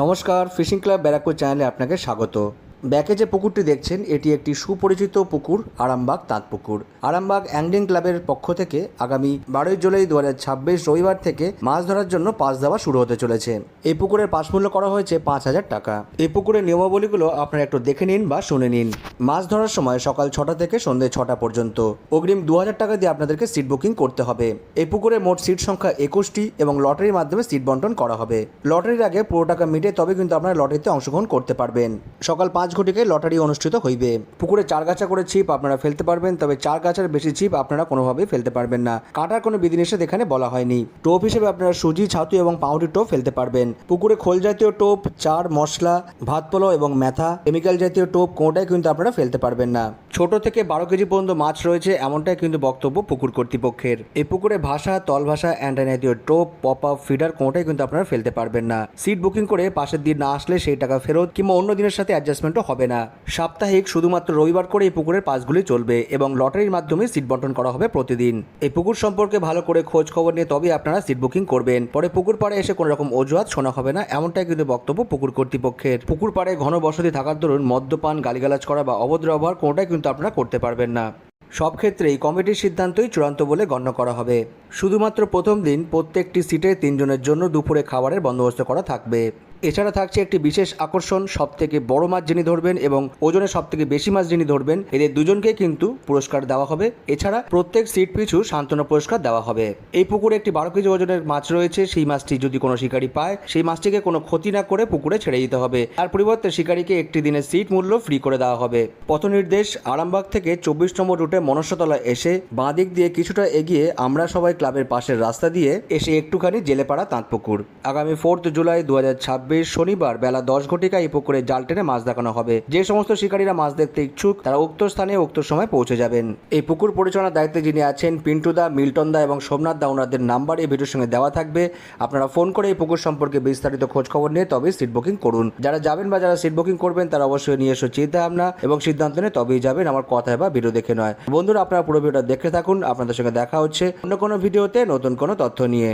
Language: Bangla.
নমস্কার, ফিশিং ক্লাব ব্যারাকপুর চ্যানেলে আপনাকে স্বাগত। ব্যাকে যে পুকুরটি দেখছেন এটি একটি সুপরিচিত পুকুর, আরামবাগ তাঁত পুকুর। আরামবাগ অ্যাংলিং ক্লাবের পক্ষ থেকে আগামী 12 জুলাই 2026 রবিবার থেকে মাছ ধরার জন্য পাস দেওয়া শুরু হতে চলেছে। এই পুকুরের পাস মূল্য করা হয়েছে 5,000 টাকা। এই পুকুরের নিয়মাবলীগুলো আপনারা একটু দেখে নিন বা শুনে নিন। মাছ ধরার সময় সকাল 6টা থেকে সন্ধ্যে 6টা পর্যন্ত অগ্রিম 2,000 টাকা দিয়ে আপনাদেরকে সিট বুকিং করতে হবে। এই পুকুরে মোট সিট সংখ্যা 21টি এবং লটারির মাধ্যমে সিট বন্টন করা হবে। লটারির আগে পুরো টাকা মিটে তবে কিন্তু আপনারা লটারিতে অংশগ্রহণ করতে পারবেন। সকাল 5 ঘটিকায় লটারি অনুষ্ঠিত হইবে। পুকুরে 4 গাছা করে ছিপ আপনারা ফেলতে পারবেন, তবে 4 গাছার বেশি ছিপ আপনারা কোনোভাবেই ফেলতে পারবেন না। কাটার কোনো বিধিনিষেধ এখানে বলা হয়নি। টোপ হিসেবে আপনারা সুজি, ছাতু এবং পাউরুটি টোপ ফেলতে পারবেন। পুকুরে খোল জাতীয় টোপ, চার, মশলা, ভাত পোলাও এবং মেথা, কেমিক্যাল জাতীয় টোপ কোনোটাই কিন্তু আপনারা ফেলতে পারবেন না। ছোট থেকে 12 কেজি পর্যন্ত মাছ রয়েছে এমনটাই কিন্তু বক্তব্য পুকুর কর্তৃপক্ষের। এই পুকুরে ভাষা, তল ভাষা, অ্যান্টেনা জাতীয় টোপ, পপ আপ, ফিডার কোনোটাই কিন্তু আপনারা ফেলতে পারবেন না। সিট বুকিং করে পাশের দিন না আসলে সেই টাকা ফেরত কিংবা অন্য দিনের সাথে অ্যাডজাস্টমেন্টও হবে না। সাপ্তাহিক শুধুমাত্র রবিবার করে এই পুকুরের পাসগুলি চলবে এবং লটারির মাধ্যমে সিট বন্টন করা হবে প্রতিদিন। এই পুকুর সম্পর্কে ভালো করে খোঁজ খবর নিয়ে তবেই আপনারা সিট বুকিং করবেন। পরে পুকুর পাড়ে এসে কোনো রকম অজুহাত শোনা হবে না এমনটাই কিন্তু বক্তব্য পুকুর কর্তৃপক্ষের। পুকুর পাড়ে ঘন বসতি থাকার দরুন মদ্যপান, গালিগালাজ করা বা অভদ্র ব্যবহার কোনোটাই কিন্তু আপনারা করতে পারবেন না। সব ক্ষেত্রেই কমিটির সিদ্ধান্তই চূড়ান্ত বলে গণ্য করা হবে। শুধুমাত্র প্রথম দিন প্রত্যেকটি সিটে 3 জনের জন্য দুপুরে খাবারের বন্দোবস্ত করা থাকবে। এছাড়া থাকছে একটি বিশেষ আকর্ষণ, সবথেকে বড় মাছ যিনি ধরবেন এবং ওজনে সবথেকে বেশি মাছ যিনি ধরবেন এদের দুজনকে কিন্তু পুরস্কার দেওয়া হবে। এছাড়া প্রত্যেক সিট পিছু সান্ত্বনা পুরস্কার দেওয়া হবে। এই পুকুরে একটি 12 কেজি ওজনের মাছ রয়েছে। সেই মাছটি যদি কোনো শিকারী পায় সেই মাছটিকে কোনো ক্ষতি না করে পুকুরে ছেড়ে দিতে হবে। তার পরিবর্তে শিকারীকে একটি দিনের সিট মূল্য ফ্রি করে দেওয়া হবে। পথ নির্দেশ: আরামবাগ থেকে 24 নম্বর রুটে মনসাতলা এসে বাঁ দিক দিয়ে কিছুটা এগিয়ে আমরা সবাই ক্লাবের পাশের রাস্তা দিয়ে এসে একটুখানি জেলেপাড়া তাঁত পুকুর। আগামী 4 জুলাই 2026 শনিবার বেলা 10 ঘটিকায় এই পুকুরে জাল টেনে মাছ দেখানো হবে। যে সমস্ত শিকারীরা মাছ দেখতে ইচ্ছুক তারা উক্ত স্থানে উক্ত সময় পৌঁছে যাবেন। এই পুকুর পরিচালনার দায়িত্বে যিনি আছেন পিন্টু দা, মিল্টন দা এবং সোমনাথ দা, ওনাদের নাম্বার এই ভিডিওর সঙ্গে দেওয়া থাকবে। আপনারা ফোন করে এই পুকুর সম্পর্কে বিস্তারিত খোঁজ খবর নিয়ে তবেই সিট বুকিং করুন। যারা যাবেন বা যারা সিট বুকিং করবেন তারা অবশ্যই নিয়ে এসে চিন্তা ভাবনা এবং সিদ্ধান্ত নিয়ে তবেই যাবেন, আমার কথায় বা ভিডিও দেখে নয়। বন্ধুরা, আপনারা পুরো ভিডিওটা দেখতে থাকুন। আপনাদের সঙ্গে দেখা হচ্ছে অন্য কোনো ভিডিওতে নতুন কোনো তথ্য নিয়ে।